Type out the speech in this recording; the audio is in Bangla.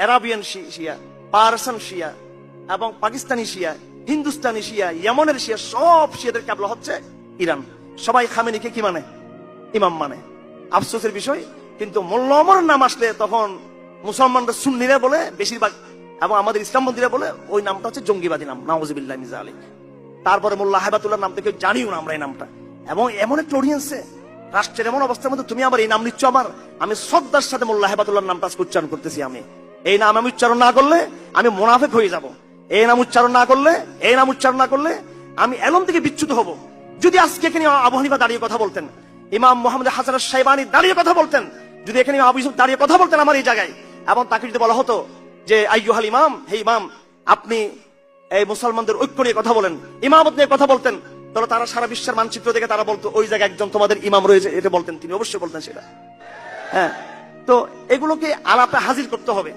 আরাবিয়ান শিয়া, পারসান শিয়া এবং পাকিস্তানি শিয়া, হিন্দুস্তানি শিয়া, ইয়েমেনের শিয়া, সব শিয়াদের কিবলা হচ্ছে ইরান। সবাই খামেনিকে কি মানে? ইমাম মানে। আফসোসের বিষয়, কিন্তু মোল্লা ওমরের নাম আসলে তখন মুসলমানরা সুন্নিরা বলে বেশিরভাগ, এবং আমাদের ইসলামপন্থীরা বলে ওই নামটা হচ্ছে জঙ্গিবাদী নাম, নাউজুবিল্লাহ মিন যালিক। তারপরে মোল্লা হাইবাতুল্লাহ নাম থেকে জানিও না আমরা এই নামটা। এবং এমন একটা অডিয়েন্সে, রাষ্ট্রের এমন অবস্থার মধ্যে তুমি আবার এই নাম নিচ্ছ আমার, আমি শ্রদ্ধার সাথে মোল্লা হাইবাতুল্লাহর নামটা উচ্চারণ করতেছি। আমি এই নাম আমি উচ্চারণ না করলে আমি মুনাফিক হয়ে যাব। এই নাম উচ্চারণ না করলে আমি এলম থেকে বিচ্যুত হব। যদি আজকে এখানে আবু হানিফা দাঁড়িয়ে কথা বলতেন, ইমাম মুহাম্মদ হাসান আশ-শাইবানী দাঁড়িয়ে কথা বলতেন, যদি এখানে আবু ইউসুফ দাঁড়িয়ে কথা বলতেন আমার এই জায়গায়, এবং তাকে যদি বলা হতো যে আইয়ুহাল ইমাম, হে ইমাম, আপনি এই মুসলমানদের ঐক্য নিয়ে কথা বলেন, ইমামত নিয়ে কথা বলতেন, তাহলে তারা সারা বিশ্বের মানচিত্র দেখে তারা বলতো ওই জায়গায় একজন তোমাদের ইমাম রয়েছে, এটা বলতেন, তিনি অবশ্যই বলতেন সেটা। হ্যাঁ, তো এগুলোকে আলাপে হাজির করতে হবে।